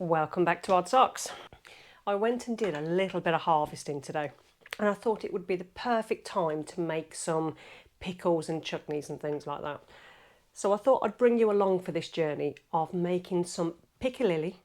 Welcome back to Odd Socks. I went and did a little bit of harvesting today and I thought it would be the perfect time to make some pickles and chutneys and things like that. So I thought I'd bring you along for this journey of making some piccalilli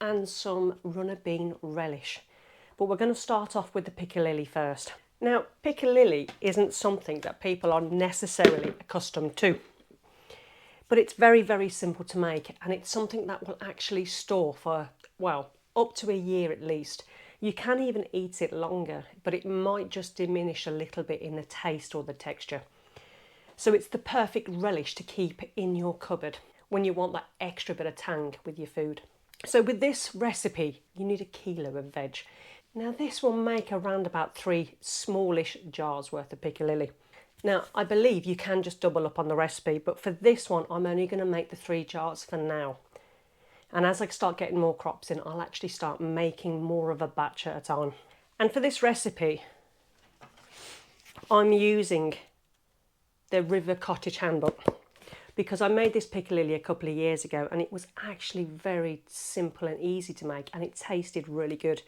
and some runner bean relish. But we're going to start off with the piccalilli first. Now, piccalilli isn't something that people are necessarily accustomed to. But it's very, very simple to make, and it's something that will actually store for, well, up to a year at least. You can even eat it longer, but it might just diminish a little bit in the taste or the texture. So it's the perfect relish to keep in your cupboard when you want that extra bit of tang with your food. So with this recipe, you need 1 kilo of veg. Now this will make around about 3 smallish jars worth of piccalilli. Now, I believe you can just double up on the recipe, but for this one, I'm only going to make the 3 jars for now. And as I start getting more crops in, I'll actually start making more of a batch at a time. And for this recipe, I'm using the River Cottage Handbook because I made this piccalilli a couple of years ago and it was actually very simple and easy to make and it tasted really good.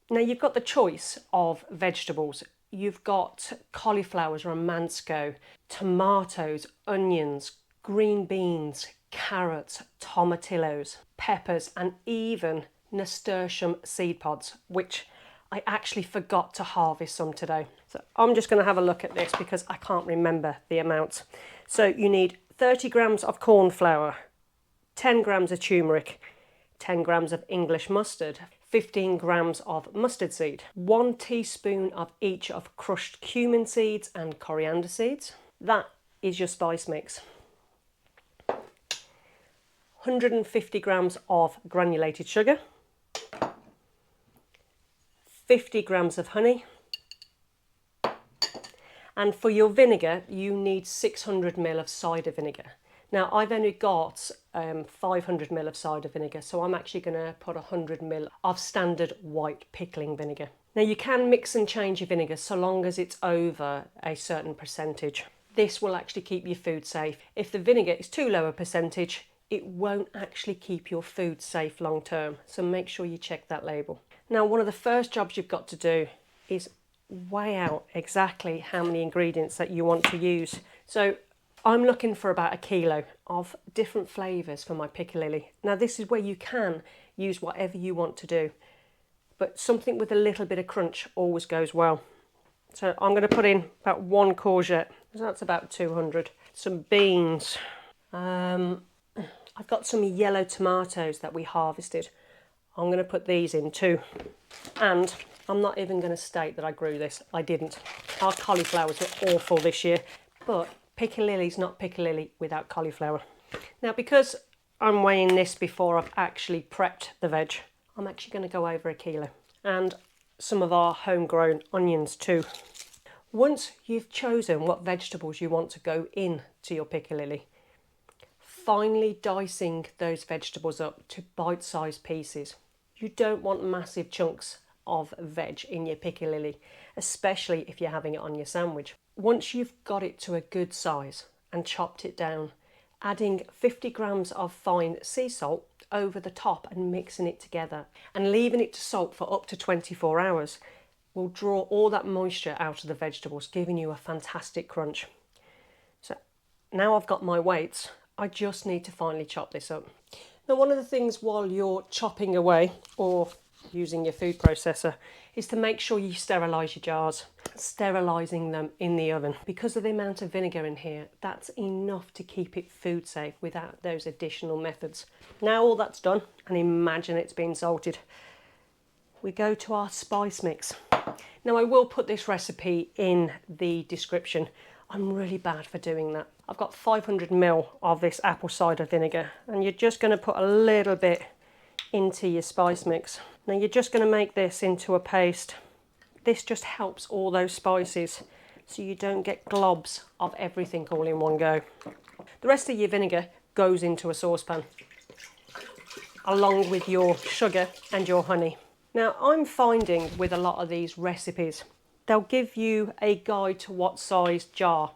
Now, you've got the choice of vegetables. You've got cauliflowers, romansco, tomatoes, onions, green beans, carrots, tomatillos, peppers, and even nasturtium seed pods, which I actually forgot to harvest some today. So I'm just going to have a look at this because I can't remember the amount. So you need 30 grams of cornflour, 10 grams of turmeric, 10 grams of English mustard, 15 grams of mustard seed, 1 teaspoon of each of crushed cumin seeds and coriander seeds. That is your spice mix. 150 grams of granulated sugar, 50 grams of honey, and for your vinegar you need 600 ml of cider vinegar. Now I've only got 500 ml of cider vinegar, so I'm actually going to put 100 ml of standard white pickling vinegar. Now you can mix and change your vinegar so long as it's over a certain percentage. This will actually keep your food safe. If the vinegar is too low a percentage, it won't actually keep your food safe long term, so make sure you check that label. Now one of the first jobs you've got to do is weigh out exactly how many ingredients that you want to use. So I'm looking for about 1 kilo of different flavours for my piccalilli. Now this is where you can use whatever you want to do, but something with a little bit of crunch always goes well. So I'm going to put in about 1 courgette, so that's about 200. Some beans. I've got some yellow tomatoes that we harvested. I'm going to put these in too. And I'm not even going to state that I grew this. I didn't. Our cauliflowers were awful this year, but piccalilli's not piccalilli without cauliflower. Now because I'm weighing this before I've actually prepped the veg, I'm actually going to go over 1 kilo. And some of our homegrown onions too. Once you've chosen what vegetables you want to go in to your piccalilli, finely dicing those vegetables up to bite-sized pieces. You don't want massive chunks of veg in your piccalilli, especially if you're having it on your sandwich. Once you've got it to a good size and chopped it down, adding 50 grams of fine sea salt over the top and mixing it together and leaving it to salt for up to 24 hours will draw all that moisture out of the vegetables, giving you a fantastic crunch. So now I've got my weights, I just need to finely chop this up. Now one of the things while you're chopping away or using your food processor is to make sure you sterilise your jars. Sterilising them in the oven. Because of the amount of vinegar in here, that's enough to keep it food safe without those additional methods. Now all that's done, and imagine it's been salted, we go to our spice mix. Now I will put this recipe in the description. I'm really bad for doing that. I've got 500 ml of this apple cider vinegar and you're just going to put a little bit into your spice mix. Now you're just going to make this into a paste. This just helps all those spices so you don't get globs of everything all in one go. The rest of your vinegar goes into a saucepan along with your sugar and your honey. Now I'm finding with a lot of these recipes, they'll give you a guide to what size jar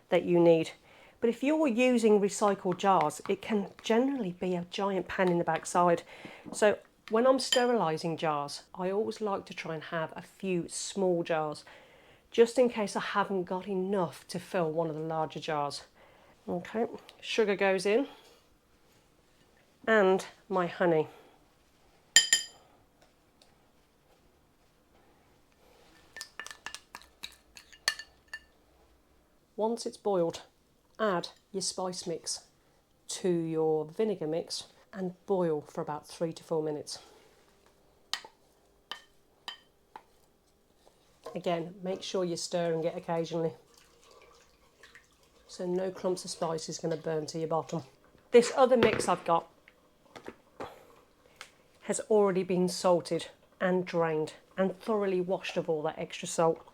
that you need. But if you're using recycled jars, it can generally be a giant pan in the backside. So When I'm sterilising jars, I always like to try and have a few small jars, just in case I haven't got enough to fill one of the larger jars. Okay, sugar goes in, and my honey. Once it's boiled, add your spice mix to your vinegar mix and boil for about 3 to 4 minutes. Again, make sure you're stirring it occasionally, so no clumps of spice is going to burn to your bottom. This other mix I've got has already been salted and drained and thoroughly washed of all that extra salt.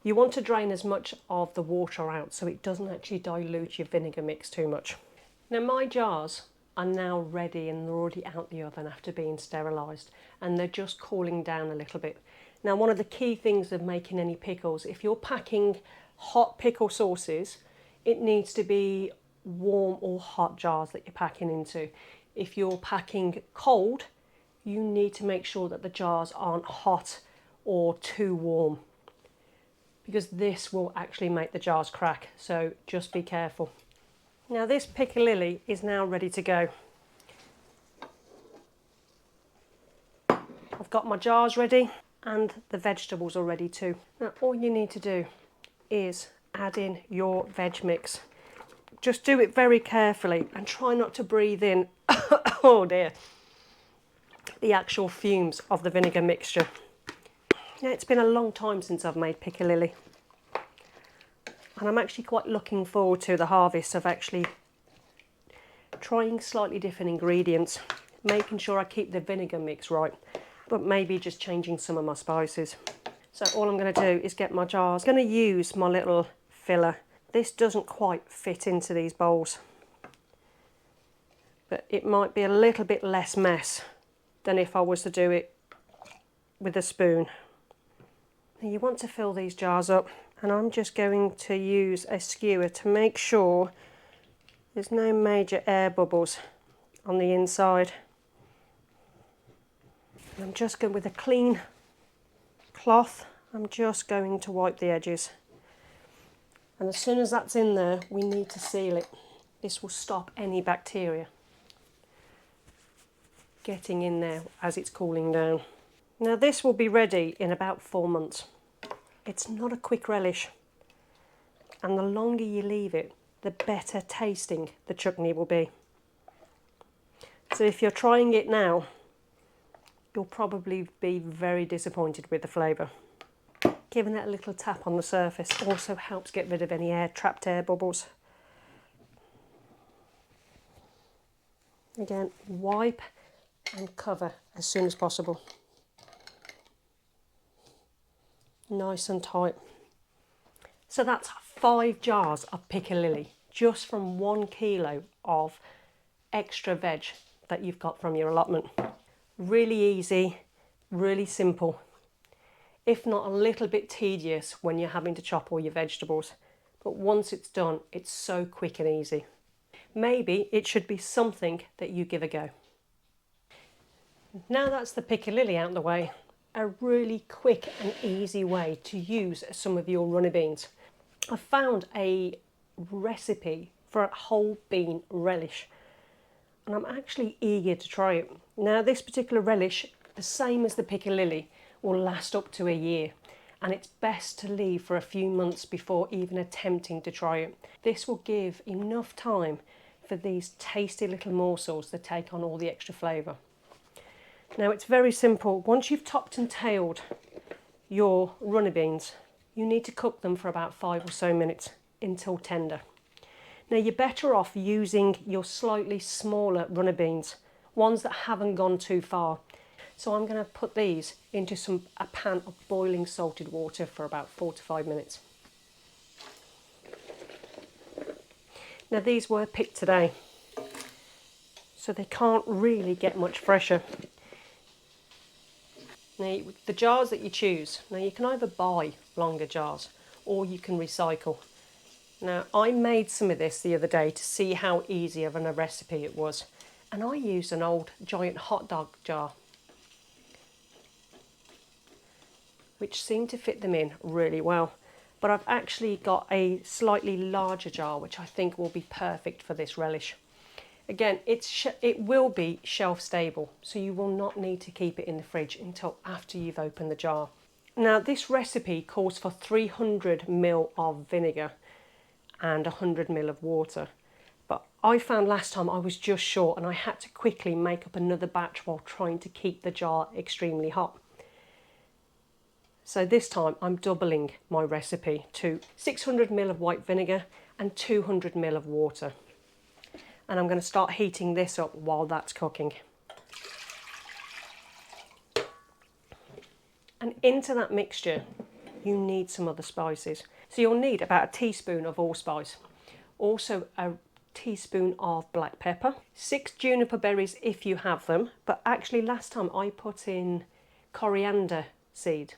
You want to drain as much of the water out so it doesn't actually dilute your vinegar mix too much. Now my jars are now ready and they're already out the oven after being sterilised, and they're just cooling down a little bit. Now one of the key things of making any pickles, if you're packing hot pickle sauces, it needs to be warm or hot jars that you're packing into. If you're packing cold, you need to make sure that the jars aren't hot or too warm, because this will actually make the jars crack, so just be careful. Now this Piccalilli is now ready to go. I've got my jars ready and the vegetables are ready too. Now all you need to do is add in your veg mix. Just do it very carefully and try not to breathe in, oh dear, the actual fumes of the vinegar mixture. Now it's been a long time since I've made Piccalilli, and I'm actually quite looking forward to the harvest of actually trying slightly different ingredients, making sure I keep the vinegar mix right, but maybe just changing some of my spices. So all I'm going to do is get my jars. I'm going to use my little filler. This doesn't quite fit into these bowls, but it might be a little bit less mess than if I was to do it with a spoon. Now you want to fill these jars up, and I'm just going to use a skewer to make sure there's no major air bubbles on the inside. And I'm just going with a clean cloth, I'm just going to wipe the edges. And as soon as that's in there, we need to seal it. This will stop any bacteria getting in there as it's cooling down. Now this will be ready in about 4 months. It's not a quick relish, and the longer you leave it, the better tasting the chutney will be. So if you're trying it now, you'll probably be very disappointed with the flavour. Giving it a little tap on the surface also helps get rid of any trapped air bubbles. Again, wipe and cover as soon as possible. Nice and tight. So that's 5 jars of Piccalilli, just from 1 kilo of extra veg that you've got from your allotment. Really easy, really simple. If not a little bit tedious when you're having to chop all your vegetables. But once it's done, it's so quick and easy. Maybe it should be something that you give a go. Now that's the Piccalilli out of the way, a really quick and easy way to use some of your runny beans. I found a recipe for a whole bean relish, and I'm actually eager to try it. Now this particular relish, the same as the Piccalilli, will last up to a year, and it's best to leave for a few months before even attempting to try it. This will give enough time for these tasty little morsels to take on all the extra flavour. Now it's very simple. Once you've topped and tailed your runny beans, you need to cook them for about 5 or so minutes until tender. Now you're better off using your slightly smaller runny beans, ones that haven't gone too far. So I'm going to put these into a pan of boiling salted water for about 4 to 5 minutes. Now these were picked today, so they can't really get much fresher. Now the jars that you choose, now you can either buy longer jars or you can recycle. Now I made some of this the other day to see how easy of a recipe it was, and I used an old giant hot dog jar. which seem to fit them in really well. But I've actually got a slightly larger jar, which I think will be perfect for this relish. Again, it will be shelf stable, so you will not need to keep it in the fridge until after you've opened the jar. Now, this recipe calls for 300 ml of vinegar and 100 ml of water. But I found last time I was just short and I had to quickly make up another batch while trying to keep the jar extremely hot. So this time I'm doubling my recipe to 600 ml of white vinegar and 200 ml of water. And I'm going to start heating this up while that's cooking. And into that mixture, you need some other spices. So you'll need about a teaspoon of allspice, also a teaspoon of black pepper, 6 juniper berries if you have them, but actually last time I put in coriander seed,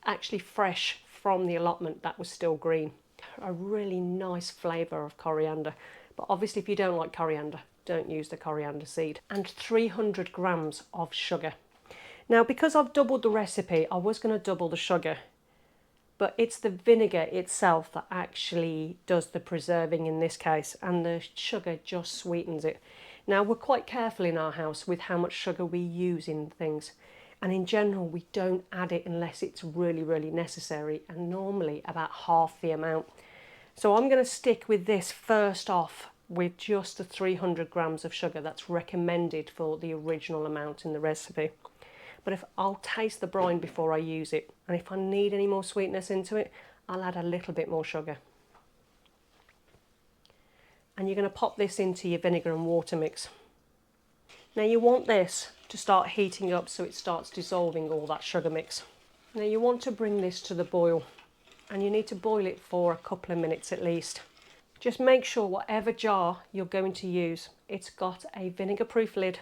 actually fresh from the allotment that was still green. A really nice flavour of coriander, but obviously if you don't like coriander, don't use the coriander seed. And 300 grams of sugar. Now, because I've doubled the recipe, I was going to double the sugar, but it's the vinegar itself that actually does the preserving in this case, and the sugar just sweetens it. Now, we're quite careful in our house with how much sugar we use in things, and in general we don't add it unless it's really, really necessary, and normally about half the amount. So I'm going to stick with this first off with just the 300 grams of sugar that's recommended for the original amount in the recipe. But if I'll taste the brine before I use it, and if I need any more sweetness into it, I'll add a little bit more sugar. And you're going to pop this into your vinegar and water mix. Now you want this to start heating up so it starts dissolving all that sugar mix. Now you want to bring this to the boil, and you need to boil it for a couple of minutes at least. Just make sure whatever jar you're going to use, it's got a vinegar proof lid,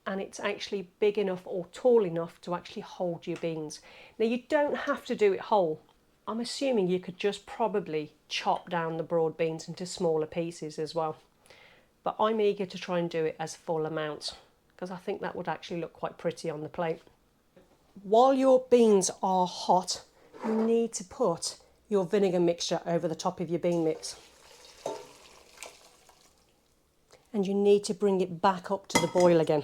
and it's actually big enough or tall enough to actually hold your beans. Now you don't have to do it whole. I'm assuming you could just probably chop down the broad beans into smaller pieces as well. But I'm eager to try and do it as full amounts, because I think that would actually look quite pretty on the plate. While your beans are hot, you need to put your vinegar mixture over the top of your bean mix. And you need to bring it back up to the boil again.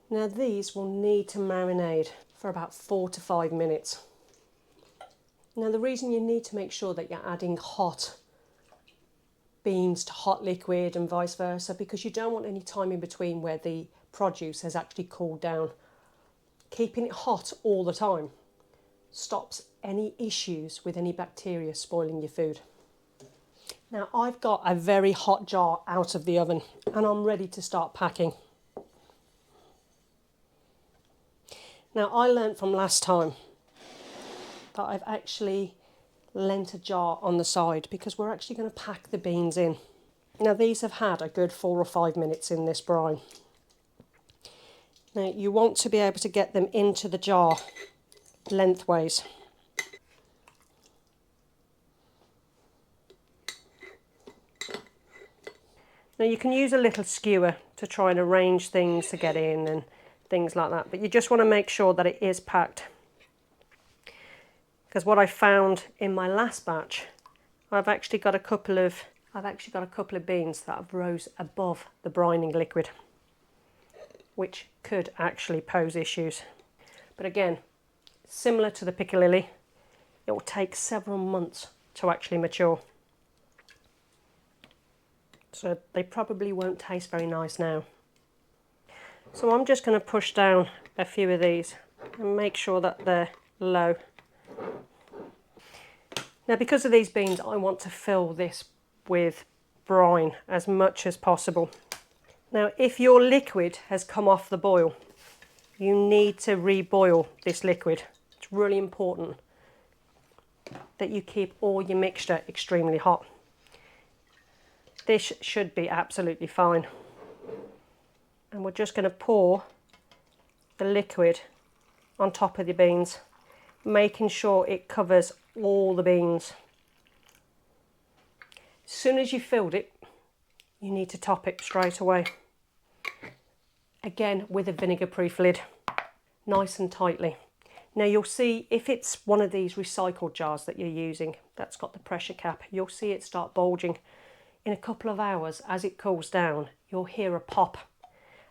Now these will need to marinate for about 4 to 5 minutes. Now the reason you need to make sure that you're adding hot beans to hot liquid and vice versa, because you don't want any time in between where the produce has actually cooled down. Keeping it hot all the time stops any issues with any bacteria spoiling your food. Now I've got a very hot jar out of the oven and I'm ready to start packing. Now I learnt from last time that I've actually lent a jar on the side because we're actually going to pack the beans in. Now these have had a good 4 or 5 minutes in this brine. Now you want to be able to get them into the jar lengthways. Now you can use a little skewer to try and arrange things to get in and things like that, but you just want to make sure that it is packed. Because what I found in my last batch, I've actually got a couple of beans that have rose above the brining liquid, which could actually pose issues. But again, similar to the Piccalilli, it will take several months to actually mature. So they probably won't taste very nice now. So I'm just going to push down a few of these and make sure that they're low. Now because of these beans, I want to fill this with brine as much as possible. Now if your liquid has come off the boil, you need to reboil this liquid. It's really important that you keep all your mixture extremely hot. This should be absolutely fine. And we're just going to pour the liquid on top of the beans, making sure it covers all the beans. As soon as you've filled it, you need to top it straight away. again with a vinegar proof lid, nice and tightly. Now you'll see if it's one of these recycled jars that you're using that's got the pressure cap, you'll see it start bulging. In a couple of hours, as it cools down, you'll hear a pop,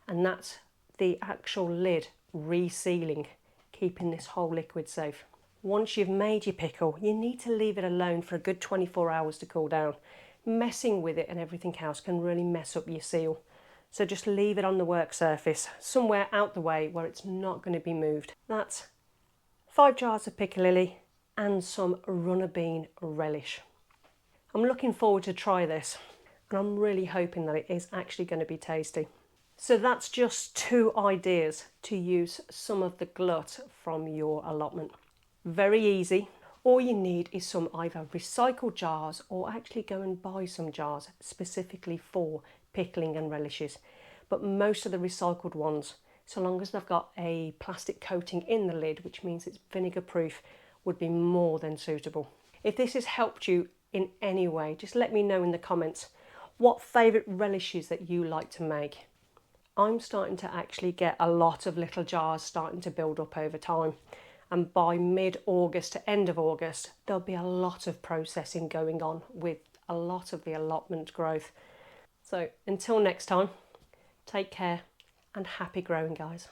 and that's the actual lid resealing, keeping this whole liquid safe. Once you've made your pickle, you need to leave it alone for a good 24 hours to cool down. Messing with it and everything else can really mess up your seal. So just leave it on the work surface, somewhere out the way where it's not going to be moved. That's 5 jars of Piccalilli and some runner bean relish. I'm looking forward to try this, and I'm really hoping that it is actually going to be tasty. So that's just 2 ideas to use some of the glut from your allotment. Very easy. All you need is some either recycled jars or actually go and buy some jars specifically for pickling and relishes. But most of the recycled ones, so long as they've got a plastic coating in the lid, which means it's vinegar proof, would be more than suitable. If this has helped you in any way, just let me know in the comments what favourite relishes that you like to make. I'm starting to actually get a lot of little jars starting to build up over time. And by mid-August to end of August, there'll be a lot of processing going on with a lot of the allotment growth. So until next time, take care and happy growing, guys.